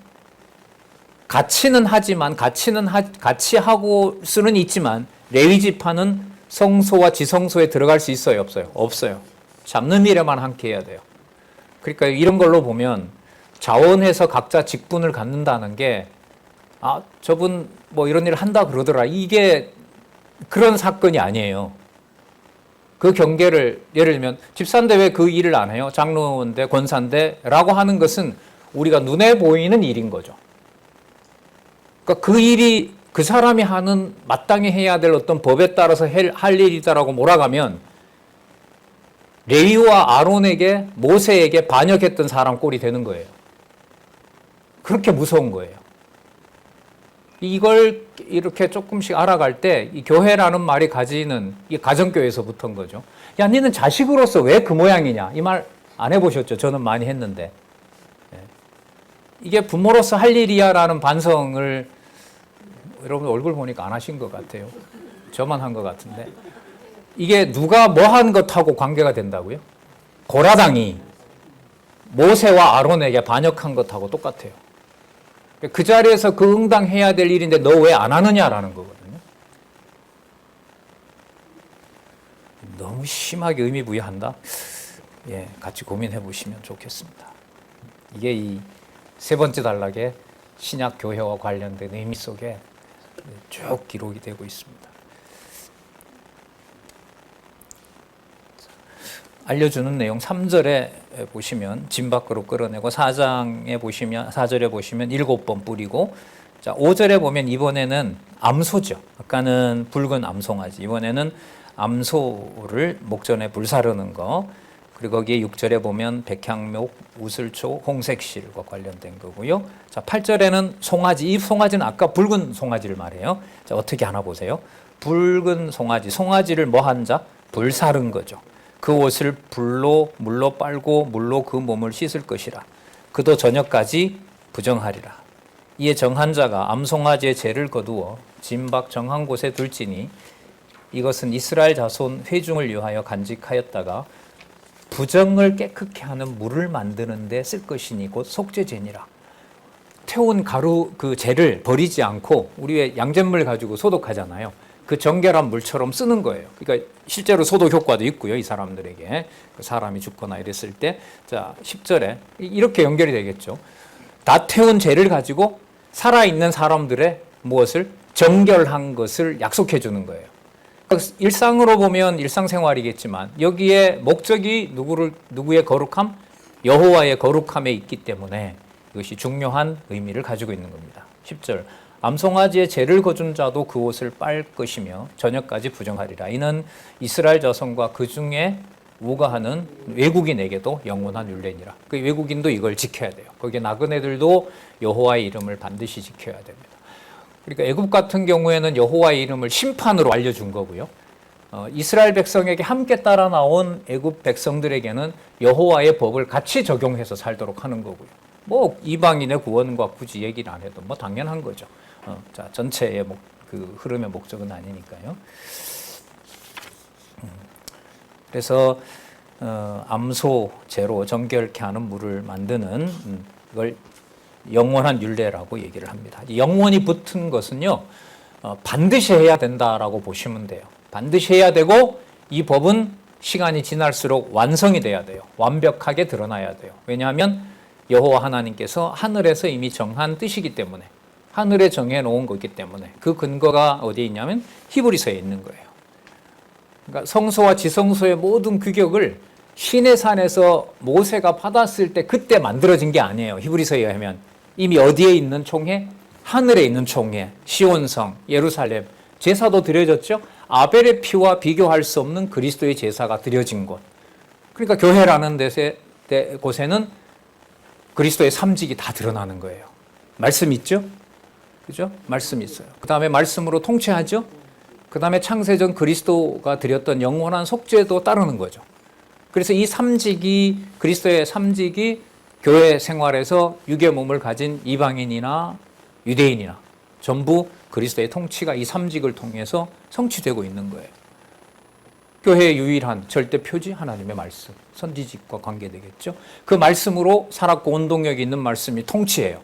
Speaker 1: 같이는 하지만 같이 하고 수는 있지만 레위 지파는 성소와 지성소에 들어갈 수 있어요, 없어요? 없어요. 잡는 일에만 함께 해야 돼요. 그러니까 이런 걸로 보면 자원해서 각자 직분을 갖는다는 게 저분 뭐 이런 일을 한다 그러더라. 이게 그런 사건이 아니에요. 그 경계를 예를 들면 집사인데 왜 그 일을 안 해요? 장로인데 권사인데 라고 하는 것은 우리가 눈에 보이는 일인 거죠. 그러니까 그 일이 그 사람이 하는 마땅히 해야 될 어떤 법에 따라서 할 일이다라고 몰아가면 레위와 아론에게 모세에게 반역했던 사람 꼴이 되는 거예요. 그렇게 무서운 거예요. 이걸 이렇게 조금씩 알아갈 때 이 교회라는 말이 가지는 이 가정교회에서부터인 거죠. 야, 니는 자식으로서 왜 그 모양이냐? 이 말 안 해보셨죠? 저는 많이 했는데. 이게 부모로서 할 일이야라는 반성을 여러분 얼굴 보니까 안 하신 것 같아요. 저만 한 것 같은데. 이게 누가 뭐 한 것하고 관계가 된다고요? 고라당이 모세와 아론에게 반역한 것하고 똑같아요. 그 자리에서 그 응당해야 될 일인데 너 왜 안 하느냐라는 거거든요. 너무 심하게 의미 부여한다? 예, 같이 고민해 보시면 좋겠습니다. 이게 이 세 번째 단락의 신약 교회와 관련된 의미 속에 쭉 기록이 되고 있습니다. 알려주는 내용 3절에 보시면 짐 밖으로 끌어내고 4장에 보시면 4절에 보시면 7번 뿌리고 자 5절에 보면 이번에는 암소죠. 아까는 붉은 암송아지 이번에는 암소를 목전에 불사르는 거 그리고 거기에 6절에 보면 백향목, 우슬초, 홍색실과 관련된 거고요. 자 8절에는 송아지 이 송아지는 아까 붉은 송아지를 말해요. 자 어떻게 하나 보세요. 붉은 송아지 송아지를 뭐 한 자? 불사른 거죠. 그 옷을 물로 빨고 물로 그 몸을 씻을 것이라. 그도 저녁까지 부정하리라. 이에 정한 자가 암송아지의 죄를 거두어 진박 정한 곳에 둘지니 이것은 이스라엘 자손 회중을 위하여 간직하였다가 부정을 깨끗게 하는 물을 만드는 데 쓸 것이니 곧 속죄제니라. 태운 가루 그 죄를 버리지 않고 우리 왜 양잿물 가지고 소독하잖아요. 그 정결한 물처럼 쓰는 거예요. 그러니까 실제로 소독 효과도 있고요. 이 사람들에게 사람이 죽거나 이랬을 때 자 10절에 이렇게 연결이 되겠죠. 다 태운 죄를 가지고 살아있는 사람들의 무엇을 정결한 것을 약속해 주는 거예요. 그러니까 일상으로 보면 일상생활이겠지만 여기에 목적이 누구의 거룩함? 여호와의 거룩함에 있기 때문에 이것이 중요한 의미를 가지고 있는 겁니다. 10절 암송아지의 죄를 거둔 자도 그 옷을 빨 것이며 저녁까지 부정하리라. 이는 이스라엘 자손과 그 중에 우거하는 외국인에게도 영원한 율례니라. 그 외국인도 이걸 지켜야 돼요. 거기에 나그네들도 여호와의 이름을 반드시 지켜야 됩니다. 그러니까 애굽 같은 경우에는 여호와의 이름을 심판으로 알려준 거고요. 이스라엘 백성에게 함께 따라 나온 애굽 백성들에게는 여호와의 법을 같이 적용해서 살도록 하는 거고요. 뭐 이방인의 구원과 굳이 얘기를 안 해도 뭐 당연한 거죠. 자 전체의 그 흐름의 목적은 아니니까요. 그래서 암소제로 정결케 하는 물을 만드는 이걸 영원한 율례라고 얘기를 합니다. 영원히 붙은 것은요 반드시 해야 된다라고 보시면 돼요. 반드시 해야 되고 이 법은 시간이 지날수록 완성이 돼야 돼요. 완벽하게 드러나야 돼요. 왜냐하면 여호와 하나님께서 하늘에서 이미 정한 뜻이기 때문에 하늘에 정해놓은 거기 때문에 그 근거가 어디에 있냐면 히브리서에 있는 거예요. 그러니까 성소와 지성소의 모든 규격을 시내산에서 모세가 받았을 때 그때 만들어진 게 아니에요. 히브리서에 의하면 이미 어디에 있는 총회? 하늘에 있는 총회, 시온성, 예루살렘 제사도 드려졌죠. 아벨의 피와 비교할 수 없는 그리스도의 제사가 드려진 곳. 그러니까 교회라는 곳에는 그리스도의 삼직이 다 드러나는 거예요. 말씀 있죠? 그죠? 말씀 있어요. 그 다음에 말씀으로 통치하죠? 그 다음에 창세전 그리스도가 드렸던 영원한 속죄도 따르는 거죠. 그래서 이 삼직이, 그리스도의 삼직이 교회 생활에서 육의 몸을 가진 이방인이나 유대인이나 전부 그리스도의 통치가 이 삼직을 통해서 성취되고 있는 거예요. 교회의 유일한 절대 표지 하나님의 말씀, 선지직과 관계되겠죠. 그 말씀으로 살았고 원동력이 있는 말씀이 통치예요.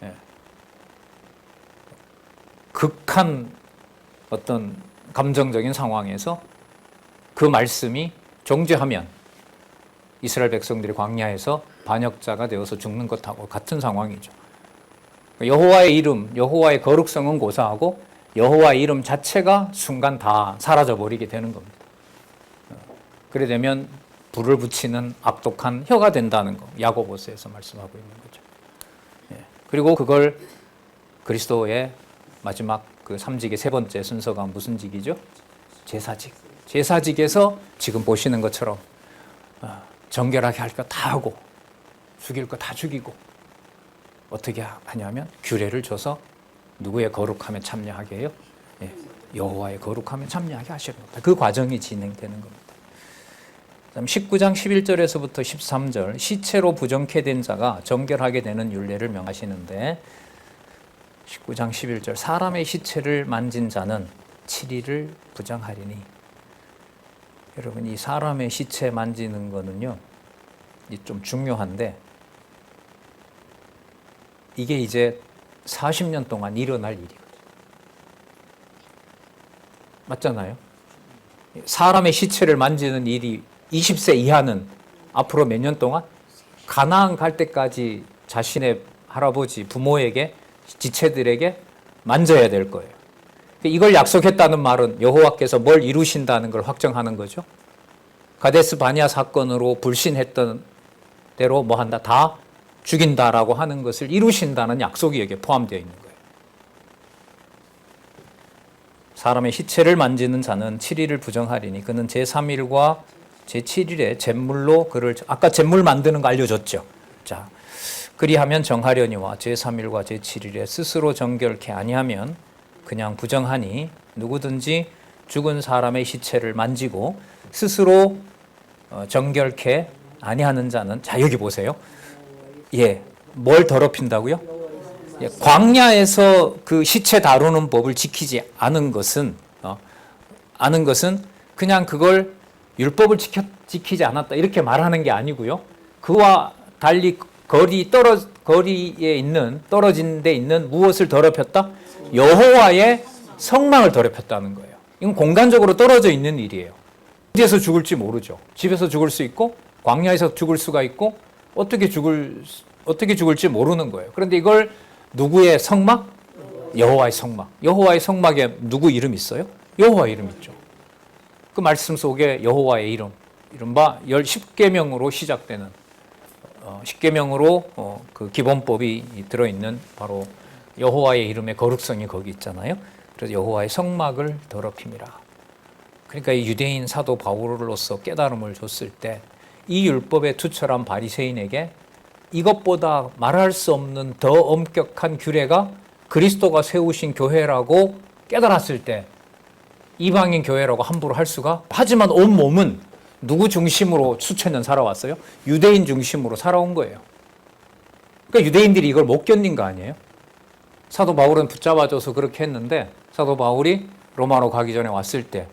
Speaker 1: 예. 극한 어떤 감정적인 상황에서 그 말씀이 정죄하면 이스라엘 백성들이 광야에서 반역자가 되어서 죽는 것하고 같은 상황이죠. 여호와의 이름, 여호와의 거룩성은 고사하고 여호와의 이름 자체가 순간 다 사라져버리게 되는 겁니다. 그래 되면 불을 붙이는 악독한 혀가 된다는 거, 야고보서에서 말씀하고 있는 거죠. 예. 그리고 그걸 그리스도의 마지막 그 삼직의 세 번째 순서가 무슨 직이죠? 제사직. 제사직에서 지금 보시는 것처럼 정결하게 할 거 다 하고 죽일 거 다 죽이고 어떻게 하냐면 규례를 줘서 누구의 거룩함에 참여하게 해요? 예. 여호와의 거룩함에 참여하게 하시는 겁니다. 그 과정이 진행되는 겁니다. 19장 11절에서부터 13절 시체로 부정케 된 자가 정결하게 되는 율례를 명하시는데 19장 11절 사람의 시체를 만진 자는 7일을 부정하리니 여러분 이 사람의 시체 만지는 거는요 좀 중요한데 이게 이제 40년 동안 일어날 일이거든요. 맞잖아요? 사람의 시체를 만지는 일이 20세 이하는 앞으로 몇 년 동안 가나안 갈 때까지 자신의 할아버지, 부모에게, 지체들에게 만져야 될 거예요. 이걸 약속했다는 말은 여호와께서 뭘 이루신다는 걸 확정하는 거죠. 가데스 바냐 사건으로 불신했던 대로 뭐 한다? 다 죽인다라고 하는 것을 이루신다는 약속이 여기에 포함되어 있는 거예요. 사람의 시체를 만지는 자는 7일을 부정하리니 그는 제3일과 제7일에 잿물로 그를 아까 잿물 만드는 거 알려줬죠. 자, 그리하면 정하려니와 제3일과 제7일에 스스로 정결케 아니하면 그냥 부정하니 누구든지 죽은 사람의 시체를 만지고 스스로 정결케 아니하는 자는 자 여기 보세요. 예, 뭘 더럽힌다고요? 예, 광야에서 그 시체 다루는 법을 지키지 않은 것은 그냥 그걸 율법을 지키지 않았다 이렇게 말하는 게 아니고요. 그와 달리 거리에 있는 떨어진 데 있는 무엇을 더럽혔다? 여호와의 성막을 더럽혔다는 거예요. 이건 공간적으로 떨어져 있는 일이에요. 어디에서 죽을지 모르죠. 집에서 죽을 수 있고 광야에서 죽을 수가 있고 어떻게 죽을지 모르는 거예요. 그런데 이걸 누구의 성막? 여호와의 성막. 여호와의 성막에 누구 이름 있어요? 여호와 이름 있죠. 그 말씀 속에 여호와의 이름, 이른바 10계명으로 시작되는 10계명으로 그 기본법이 들어있는 바로 여호와의 이름의 거룩성이 거기 있잖아요. 그래서 여호와의 성막을 더럽힘이라. 그러니까 이 유대인 사도 바울로서 깨달음을 줬을 때 이 율법에 투철한 바리새인에게 이것보다 말할 수 없는 더 엄격한 규례가 그리스도가 세우신 교회라고 깨달았을 때 이방인 교회라고 함부로 할 수가 하지만 온 몸은 누구 중심으로 수천 년 살아왔어요? 유대인 중심으로 살아온 거예요. 그러니까 유대인들이 이걸 못 견딘 거 아니에요? 사도 바울은 붙잡아줘서 그렇게 했는데 사도 바울이 로마로 가기 전에 왔을 때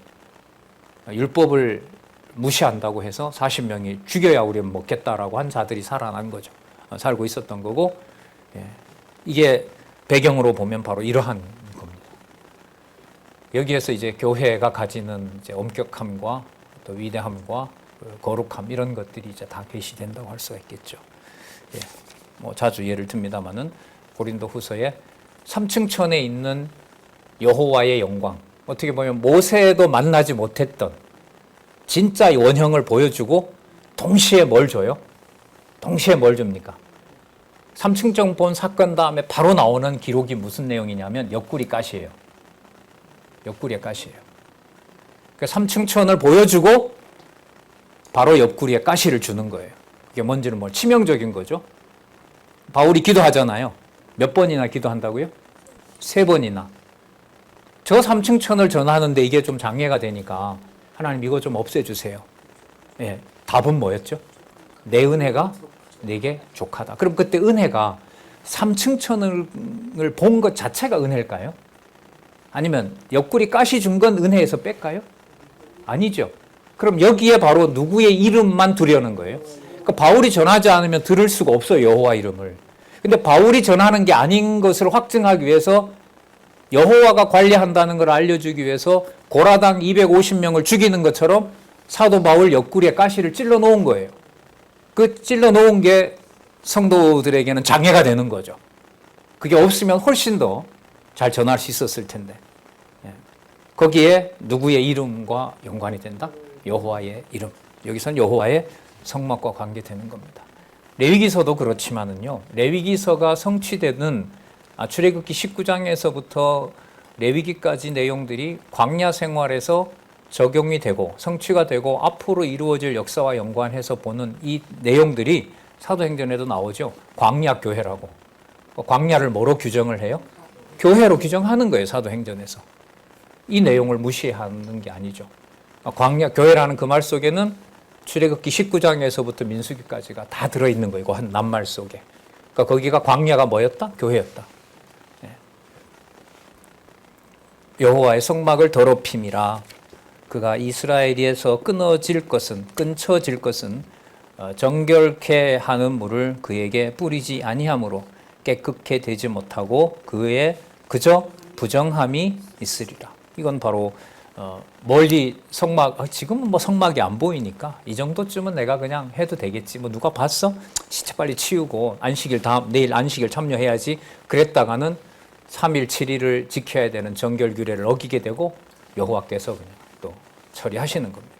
Speaker 1: 율법을 무시한다고 해서 40명이 죽여야 우리는 먹겠다라고 한 자들이 살아난 거죠. 살고 있었던 거고 이게 배경으로 보면 바로 이러한 겁니다. 여기에서 이제 교회가 가지는 이제 엄격함과 또 위대함과 거룩함 이런 것들이 이제 다 계시된다고 할 수가 있겠죠. 예, 뭐 자주 예를 듭니다만은 고린도후서에 3층천에 있는 여호와의 영광 어떻게 보면 모세도 만나지 못했던 진짜 원형을 보여주고 동시에 뭘 줘요? 동시에 뭘 줍니까? 3층정 본 사건 다음에 바로 나오는 기록이 무슨 내용이냐면 옆구리 가시예요. 옆구리의 가시예요. 그러니까 3층천을 보여주고 바로 옆구리에 가시를 주는 거예요. 그게 뭔지는 뭐 치명적인 거죠. 바울이 기도하잖아요. 몇 번이나 기도한다고요? 3번이나. 저 3층 천을 전하는데 이게 좀 장애가 되니까 하나님 이거 좀 없애주세요. 예, 답은 뭐였죠? 내 은혜가 내게 족하다. 그럼 그때 은혜가 3층 천을 본 것 자체가 은혜일까요? 아니면 옆구리 가시 준 건 은혜에서 뺄까요? 아니죠. 그럼 여기에 바로 누구의 이름만 두려는 거예요. 그러니까 바울이 전하지 않으면 들을 수가 없어요, 여호와 이름을. 근데 바울이 전하는 게 아닌 것을 확증하기 위해서 여호와가 관리한다는 걸 알려주기 위해서 고라당 250명을 죽이는 것처럼 사도 바울 옆구리에 가시를 찔러 놓은 거예요. 그 찔러 놓은 게 성도들에게는 장애가 되는 거죠. 그게 없으면 훨씬 더 잘 전할 수 있었을 텐데. 거기에 누구의 이름과 연관이 된다? 여호와의 이름. 여기서는 여호와의 성막과 관계되는 겁니다. 레위기서도 그렇지만은요. 레위기서가 성취되는 출애굽기 19장에서부터 레위기까지 내용들이 광야 생활에서 적용이 되고 성취가 되고 앞으로 이루어질 역사와 연관해서 보는 이 내용들이 사도행전에도 나오죠. 광야 교회라고. 광야를 뭐로 규정을 해요? 교회로 규정하는 거예요. 사도행전에서. 이 내용을 무시하는 게 아니죠. 광야 교회라는 그 말 속에는 출애굽기 19장에서부터 민수기까지가 다 들어있는 거예요. 한 낱말 속에. 그러니까 거기가 광야가 뭐였다? 교회였다. 여호와의 성막을 더럽힘이라. 그가 이스라엘에서 끊어질 것은 정결케 하는 물을 그에게 뿌리지 아니하므로 깨끗게 되지 못하고 그의 그저 부정함이 있으리라. 이건 바로 멀리 성막, 지금은 뭐 성막이 안 보이니까 이 정도쯤은 내가 그냥 해도 되겠지. 뭐 누가 봤어? 진짜 빨리 치우고 내일 안식일 참여해야지. 그랬다가는 3일 7일을 지켜야 되는 정결 규례를 어기게 되고 여호와께서 그냥 또 처리하시는 겁니다.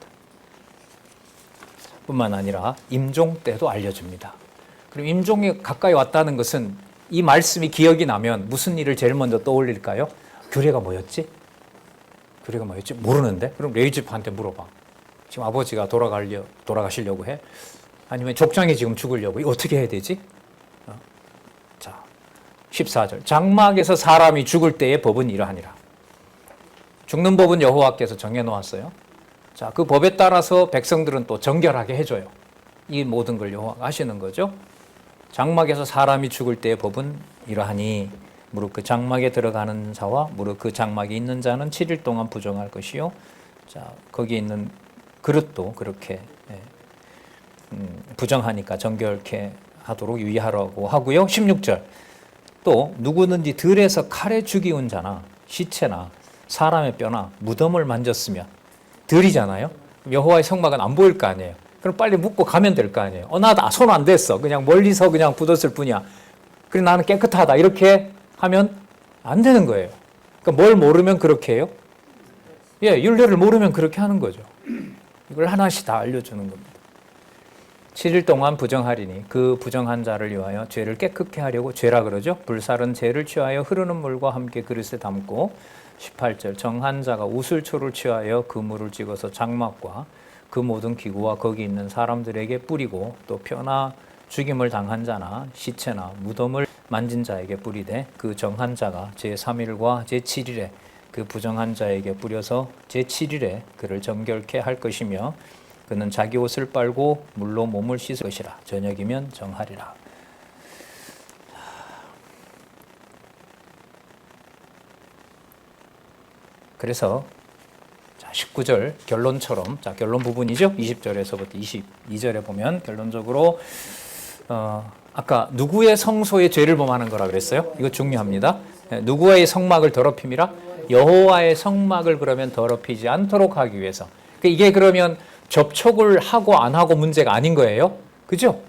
Speaker 1: 뿐만 아니라 임종 때도 알려줍니다. 그럼 임종이 가까이 왔다는 것은 이 말씀이 기억이 나면 무슨 일을 제일 먼저 떠올릴까요? 규례가 뭐였지? 모르는데? 그럼 레위집한테 물어봐. 지금 아버지가 돌아가시려고 해? 아니면 족장이 지금 죽으려고? 이거 어떻게 해야 되지? 자, 14절. 장막에서 사람이 죽을 때의 법은 이러하니라. 죽는 법은 여호와께서 정해놓았어요. 자, 그 법에 따라서 백성들은 또 정결하게 해줘요. 이 모든 걸 여호와가 하시는 거죠. 장막에서 사람이 죽을 때의 법은 이러하니 무릇 그 장막에 들어가는 자와 무릇 그 장막에 있는 자는 7일 동안 부정할 것이요. 자, 거기에 있는 그릇도 그렇게 부정하니까 정결케 하도록 유의하라고 하고요. 16절. 또 누구든지 들에서 칼에 죽이운 자나 시체나 사람의 뼈나 무덤을 만졌으면 들이잖아요. 여호와의 성막은 안 보일 거 아니에요. 그럼 빨리 묻고 가면 될 거 아니에요. 나 손 안 댔어. 그냥 멀리서 그냥 묻었을 뿐이야. 그래 나는 깨끗하다. 이렇게 하면 안 되는 거예요. 그러니까 뭘 모르면 그렇게 해요? 율례를 모르면 그렇게 하는 거죠. 이걸 하나씩 다 알려주는 겁니다. 7일 동안 부정하리니 그 부정한 자를 위하여 죄를 깨끗게 하려고 죄라 그러죠. 불살은 죄를 취하여 흐르는 물과 함께 그릇에 담고 18절 정한 자가 우슬초를 취하여 그 물을 찍어서 장막과 그 모든 기구와 거기 있는 사람들에게 뿌리고 또 뼈나 죽임을 당한 자나 시체나 무덤을 만진 자에게 뿌리되 그 정한 자가 제3일과 제7일에 그 부정한 자에게 뿌려서 제7일에 그를 정결케 할 것이며 그는 자기 옷을 빨고 물로 몸을 씻을 것이라. 저녁이면 정하리라. 그래서 19절 결론처럼 결론 부분이죠. 20절에서부터 22절에 보면 결론적으로 아까 누구의 성소의 죄를 범하는 거라 그랬어요? 이거 중요합니다. 누구의 성막을 더럽힘이라? 여호와의 성막을 그러면 더럽히지 않도록 하기 위해서. 이게 그러면 접촉을 하고 안 하고 문제가 아닌 거예요. 그죠?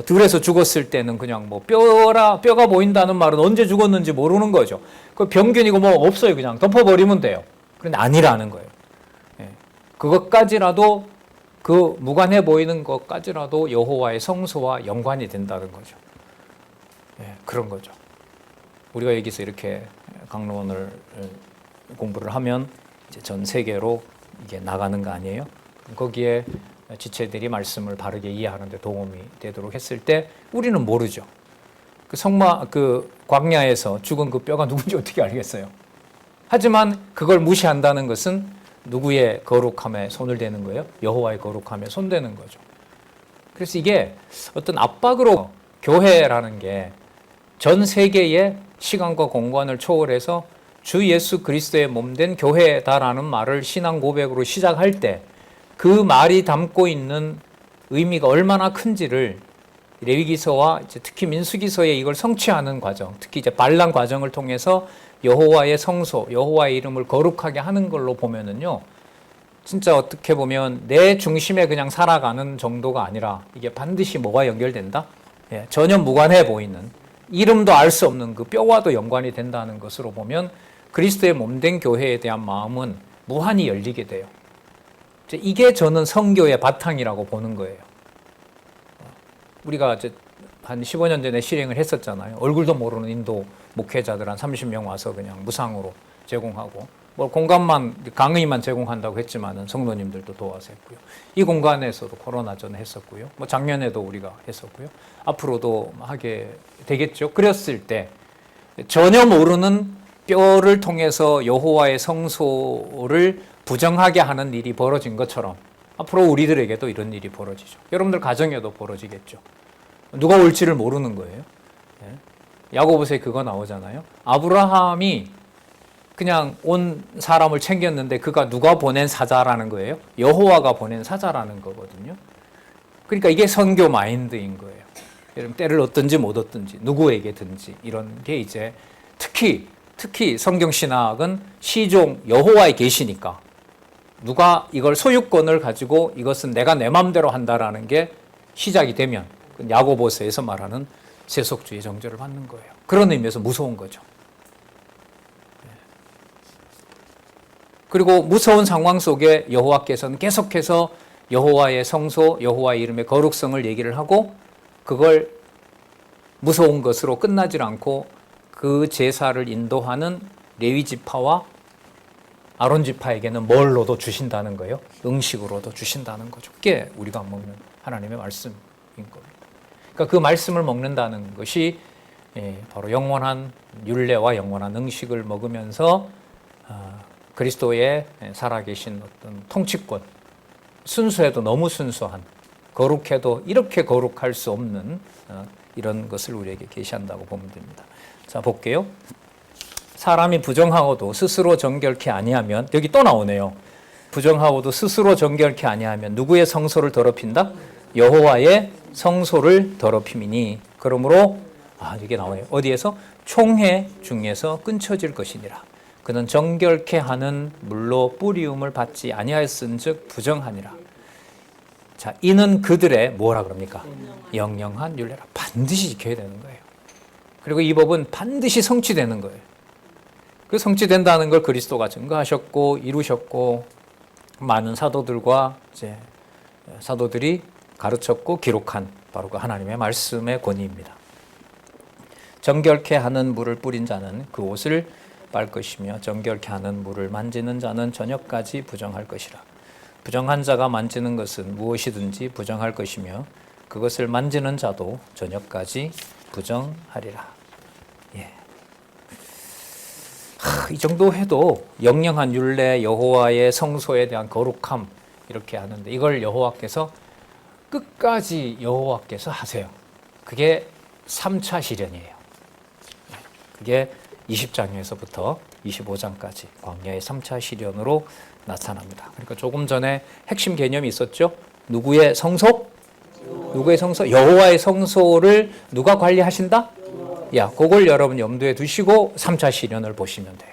Speaker 1: 들에서 죽었을 때는 그냥 뭐 뼈가 보인다는 말은 언제 죽었는지 모르는 거죠. 그 병균이고 뭐 없어요. 그냥 덮어버리면 돼요. 그런데 아니라는 거예요. 그것까지라도 그 무관해 보이는 것까지라도 여호와의 성소와 연관이 된다는 거죠. 그런 거죠. 우리가 여기서 이렇게 강론을 공부를 하면 이제 전 세계로 이게 나가는 거 아니에요? 거기에 지체들이 말씀을 바르게 이해하는 데 도움이 되도록 했을 때 우리는 모르죠. 그 광야에서 죽은 그 뼈가 누군지 어떻게 알겠어요? 하지만 그걸 무시한다는 것은 누구의 거룩함에 손을 대는 거예요? 여호와의 거룩함에 손대는 거죠. 그래서 이게 어떤 압박으로 교회라는 게 전 세계의 시간과 공간을 초월해서 주 예수 그리스도의 몸된 교회다라는 말을 신앙 고백으로 시작할 때 그 말이 담고 있는 의미가 얼마나 큰지를 레위기서와 특히 민수기서에 이걸 성취하는 과정, 특히 이제 반란 과정을 통해서 여호와의 성소, 여호와의 이름을 거룩하게 하는 걸로 보면은요, 진짜 어떻게 보면 내 중심에 그냥 살아가는 정도가 아니라 이게 반드시 뭐가 연결된다? 예, 전혀 무관해 보이는 이름도 알 수 없는 그 뼈와도 연관이 된다는 것으로 보면 그리스도의 몸된 교회에 대한 마음은 무한히 열리게 돼요. 이게 저는 선교의 바탕이라고 보는 거예요. 우리가 이제 한 15년 전에 실행을 했었잖아요. 얼굴도 모르는 인도 목회자들 한 30명 와서 그냥 무상으로 제공하고, 뭐 공간만, 강의만 제공한다고 했지만은 성도님들도 도와서 했고요. 이 공간에서도 코로나 전에 했었고요. 뭐 작년에도 우리가 했었고요. 앞으로도 하게 되겠죠. 그랬을 때 전혀 모르는 뼈를 통해서 여호와의 성소를 부정하게 하는 일이 벌어진 것처럼 앞으로 우리들에게도 이런 일이 벌어지죠. 여러분들 가정에도 벌어지겠죠. 누가 올지를 모르는 거예요. 야고보서에 그거 나오잖아요. 아브라함이 그냥 온 사람을 챙겼는데 그가 누가 보낸 사자라는 거예요? 여호와가 보낸 사자라는 거거든요. 그러니까 이게 선교 마인드인 거예요. 여러분 때를 얻든지 못 얻든지 누구에게든지 이런 게 이제 특히 성경신학은 시종 여호와에 계시니까 누가 이걸 소유권을 가지고 이것은 내가 내 마음대로 한다라는 게 시작이 되면 야고보서에서 말하는 세속주의 정죄를 받는 거예요. 그런 의미에서 무서운 거죠. 그리고 무서운 상황 속에 여호와께서는 계속해서 여호와의 성소, 여호와의 이름의 거룩성을 얘기를 하고 그걸 무서운 것으로 끝나질 않고 그 제사를 인도하는 레위 지파와 아론 지파에게는 뭘로도 주신다는 거예요? 음식으로도 주신다는 거죠. 그게 우리가 먹는 하나님의 말씀인 겁니다. 그러니까 그 말씀을 먹는다는 것이 바로 영원한 율례와 영원한 음식을 먹으면서 그리스도의 살아계신 어떤 통치권, 순수해도 너무 순수한, 거룩해도 이렇게 거룩할 수 없는 이런 것을 우리에게 계시한다고 보면 됩니다. 자, 볼게요. 사람이 부정하고도 스스로 정결케 아니하면, 여기 또 나오네요. 부정하고도 스스로 정결케 아니하면 누구의 성소를 더럽힌다? 여호와의 성소를 더럽힘이니. 그러므로 이게 나와요. 어디에서? 총회 중에서 끊쳐질 것이니라. 그는 정결케 하는 물로 뿌리움을 받지 아니하였은즉 부정하니라. 자, 이는 그들의 뭐라 그럽니까? 영영한 율례라. 반드시 지켜야 되는 거예요. 그리고 이 법은 반드시 성취되는 거예요. 그 성취된다는 걸 그리스도가 증거하셨고 이루셨고 많은 사도들과 이제 사도들이 가르쳤고 기록한 바로 그 하나님의 말씀의 권위입니다. 정결케 하는 물을 뿌린 자는 그 옷을 빨 것이며 정결케 하는 물을 만지는 자는 저녁까지 부정할 것이라. 부정한 자가 만지는 것은 무엇이든지 부정할 것이며 그것을 만지는 자도 저녁까지 부정하리라. 이 정도 해도 영영한 율례, 여호와의 성소에 대한 거룩함 이렇게 하는데 이걸 여호와께서 끝까지 여호와께서 하세요. 그게 3차 시련이에요. 그게 20장에서부터 25장까지 광야의 3차 시련으로 나타납니다. 그러니까 조금 전에 핵심 개념이 있었죠. 누구의 성소? 누구의 성소? 여호와의 성소를 누가 관리하신다? 그걸 여러분 염두에 두시고 3차 시련을 보시면 돼요.